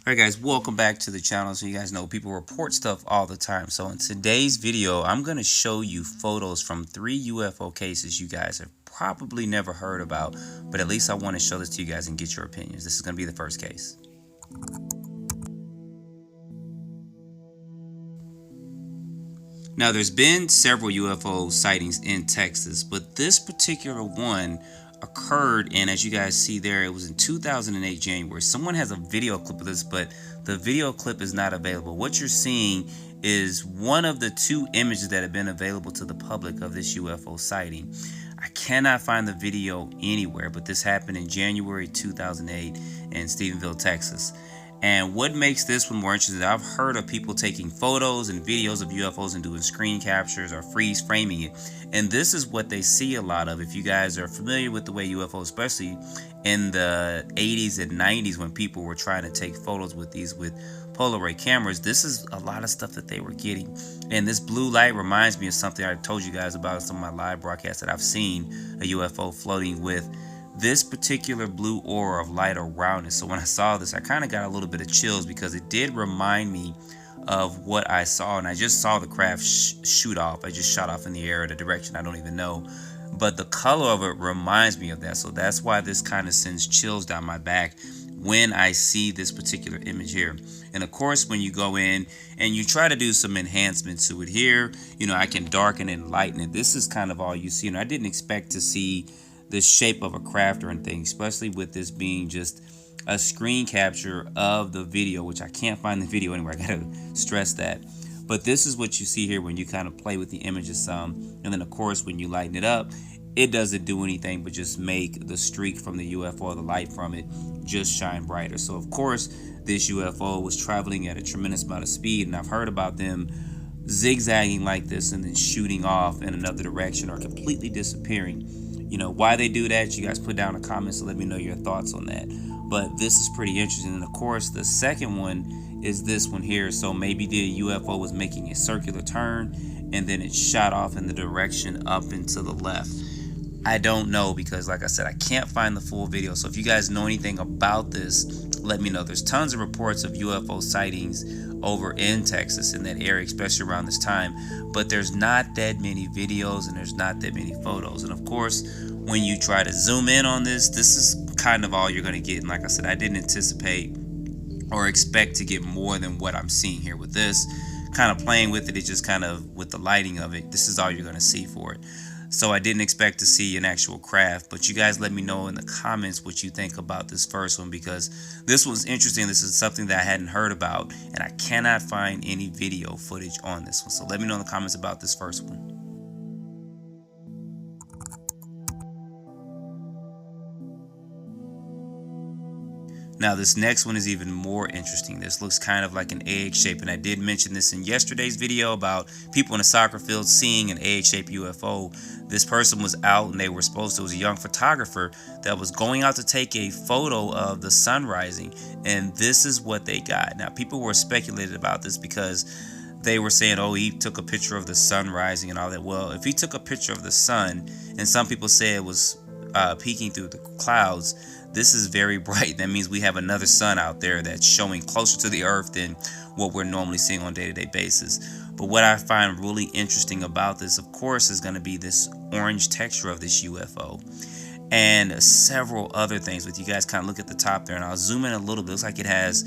Alright guys, welcome back to the channel. So you guys know people report stuff all the time. So in today's video, I'm going to show you photos from 3 UFO cases you guys have probably never heard about, but at least I want to show this to you guys and get your opinions. This is going to be the first case. Now there's been several UFO sightings in Texas, but this particular one occurred, and as you guys see there, it was in 2008 January. Someone has a video clip of this, but the video clip is not available. What you're seeing is one of the 2 images that have been available to the public of this UFO sighting. I cannot find the video anywhere, but this happened in January 2008 in Stephenville, Texas. And what makes this one more interesting, I've heard of people taking photos and videos of UFOs and doing screen captures or freeze framing it. And this is what they see a lot of. If you guys are familiar with the way UFOs, especially in the 80s and 90s when people were trying to take photos with these with Polaroid cameras, this is a lot of stuff that they were getting. And this blue light reminds me of something I told you guys about in some of my live broadcasts, that I've seen a UFO floating with this particular blue aura of light around it. So when I saw this, I kind of got a little bit of chills because it did remind me of what I saw. And I just saw the craft shoot off. I just shot off in the air in a direction I don't even know. But the color of it reminds me of that. So that's why this kind of sends chills down my back when I see this particular image here. And of course, when you go in and you try to do some enhancements to it here, you know, I can darken and lighten it. This is kind of all you see. And I didn't expect to see the shape of a craft or anything, especially with this being just a screen capture of the video, which I can't find the video anywhere. I gotta stress that. But this is what you see here when you kind of play with the images some. And then of course, when you lighten it up, it doesn't do anything but just make the streak from the UFO, the light from it, just shine brighter. So of course, this UFO was traveling at a tremendous amount of speed, and I've heard about them zigzagging like this and then shooting off in another direction or completely disappearing. You know, why they do that, you guys put down in the comments and let me know your thoughts on that. But this is pretty interesting. And of course, the second one is this one here. So maybe the UFO was making a circular turn and then it shot off in the direction up and to the left. I don't know, because like I said, I can't find the full video. So if you guys know anything about this, let me know. There's tons of reports of UFO sightings over in Texas, in that area, especially around this time, but there's not that many videos and there's not that many photos. And of course, when you try to zoom in on this, this is kind of all you're going to get. And like I said, I didn't anticipate or expect to get more than what I'm seeing here with this. Kind of playing with it, it just kind of, with the lighting of it, this is all you're going to see for it. So I didn't expect to see an actual craft, but you guys let me know in the comments what you think about this first one, because this was interesting. This is something that I hadn't heard about, and I cannot find any video footage on this one. So let me know in the comments about this first one. Now this next one is even more interesting. This looks kind of like an egg shape, and I did mention this in yesterday's video about people in a soccer field seeing an egg-shaped UFO. This person was out and they were supposed to, it was a young photographer that was going out to take a photo of the sun rising, and this is what they got. Now people were speculating about this because they were saying, oh, he took a picture of the sun rising and all that. Well, if he took a picture of the sun, and some people say it was peeking through the clouds, this is very bright. That means we have another sun out there that's showing closer to the earth than what we're normally seeing on a day-to-day basis. But what I find really interesting about this, of course, is going to be this orange texture of this UFO and several other things. With you guys kind of look at the top there, and I'll zoom in a little bit. It looks like it has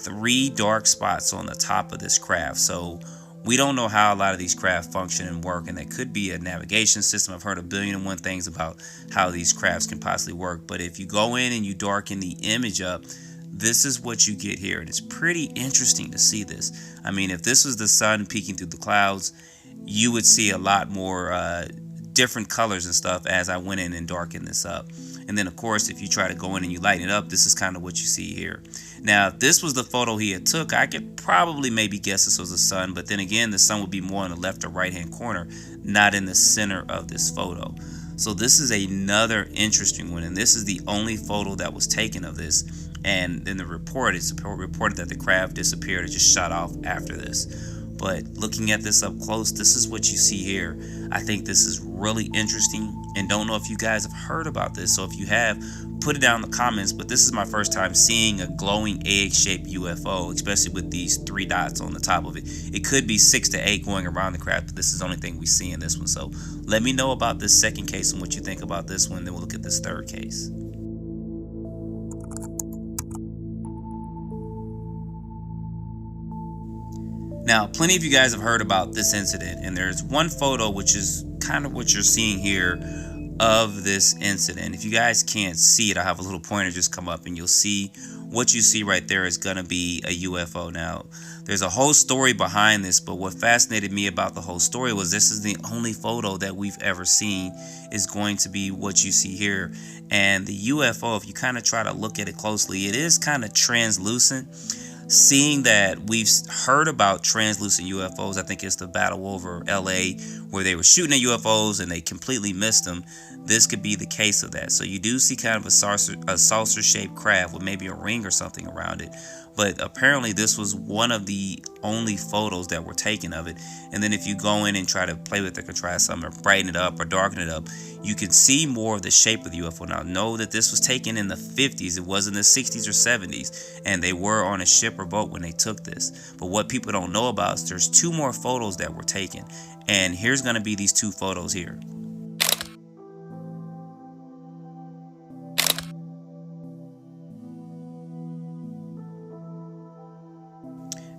3 dark spots on the top of this craft. So we don't know how a lot of these craft function and work, and that could be a navigation system. I've heard a billion and one things about how these crafts can possibly work. But if you go in and you darken the image up, this is what you get here. And it's pretty interesting to see this. I mean, if this was the sun peeking through the clouds, you would see a lot more different colors and stuff as I went in and darkened this up. And then of course, if you try to go in and you lighten it up, this is kind of what you see here. Now, if this was the photo he had took, I could probably maybe guess this was the sun, but then again, the sun would be more in the left or right hand corner, not in the center of this photo. So this is another interesting one, and this is the only photo that was taken of this. And in the report, it's reported that the craft disappeared. It just shot off after this. But looking at this up close, this is what you see here. I think this is really interesting. and don't know if you guys have heard about this. So if you have, put it down in the comments. But this is my first time seeing a glowing egg-shaped UFO, especially with these 3 dots on the top of it. It could be 6 to 8 going around the craft, but this is the only thing we see in this one. So let me know about this second case and what you think about this one. Then we'll look at this third case. Now, plenty of you guys have heard about this incident, and there's one photo which is kind of what you're seeing here of this incident. If you guys can't see it, I have a little pointer just come up and you'll see what you see right there is going to be a UFO. Now, there's a whole story behind this, but what fascinated me about the whole story was this is the only photo that we've ever seen is going to be what you see here. And the UFO, if you kind of try to look at it closely, it is kind of translucent. Seeing that we've heard about translucent UFOs, I think it's the battle over LA where they were shooting at UFOs and they completely missed them. This could be the case of that. So you do see kind of a saucer-shaped craft with maybe a ring or something around it. But apparently this was one of the only photos that were taken of it. And then if you go in and try to play with it, or try something, or brighten it up or darken it up, you can see more of the shape of the UFO. Now, know that this was taken in the 50s. It wasn't the 60s or 70s. And they were on a ship or boat when they took this. But what people don't know about is there's 2 more photos that were taken. And here's going to be these 2 photos here.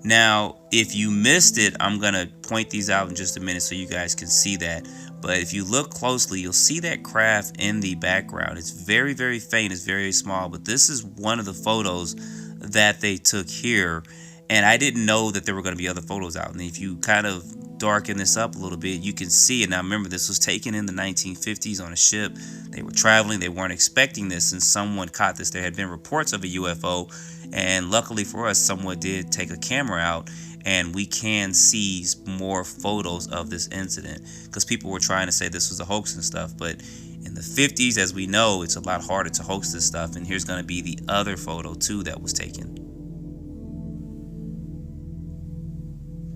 Now, if you missed it, I'm going to point these out in just a minute so you guys can see that. But if you look closely, you'll see that craft in the background. It's very, very faint. It's very small. But this is one of the photos that they took here. And I didn't know that there were going to be other photos out. And if you kind of darken this up a little bit, you can see it. Now, remember, this was taken in the 1950s on a ship. They were traveling. They weren't expecting this, and someone caught this. There had been reports of a UFO. And luckily for us, someone did take a camera out, and we can see more photos of this incident because people were trying to say this was a hoax and stuff. But in the 50s, as we know, it's a lot harder to hoax this stuff. And here's going to be the other photo, too, that was taken.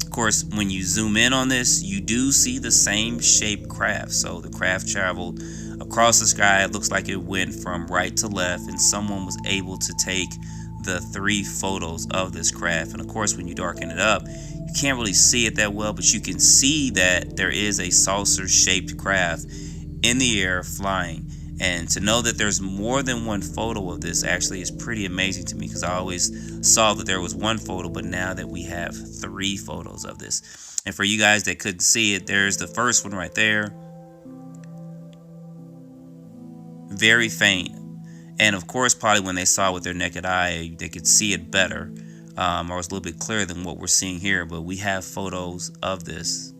Of course, when you zoom in on this, you do see the same shaped craft. So the craft traveled across the sky. It looks like it went from right to left, and someone was able to take the 3 photos of this craft. And of course, when you darken it up, you can't really see it that well, but you can see that there is a saucer shaped craft in the air flying. And to know that there's more than one photo of this actually is pretty amazing to me, because I always saw that there was one photo, but now that we have 3 photos of this. And for you guys that couldn't see it, there's the first one right there. Very faint. And of course, probably when they saw it with their naked eye, they could see it better, or it was a little bit clearer than what we're seeing here. But we have photos of this.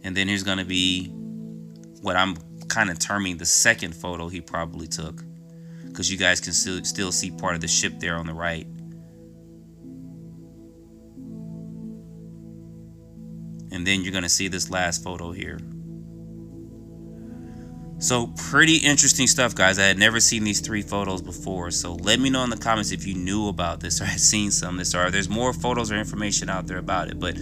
And then here's going to be what I'm kind of terming the second photo he probably took, because you guys can still see part of the ship there on the right. And then you're going to see this last photo here. So pretty interesting stuff, guys. I had never seen these 3 photos before. So let me know in the comments if you knew about this or had seen some of this, or there's more photos or information out there about it. But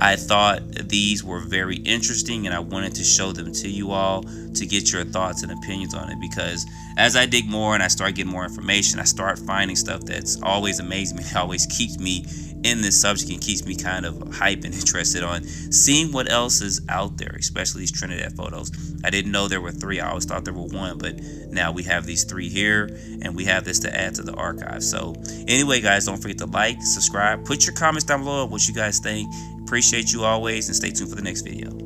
I thought these were very interesting, and I wanted to show them to you all to get your thoughts and opinions on it, because as I dig more and I start getting more information, I start finding stuff that's always amazing me. It always keeps me in this subject and keeps me kind of hype and interested on seeing what else is out there, especially these Trinidad photos. I didn't know there were 3. I always thought there were 1, but now we have these 3 here, and we have this to add to the archive. So anyway, guys, don't forget to like, subscribe, put your comments down below of what you guys think. Appreciate you always, and stay tuned for the next video.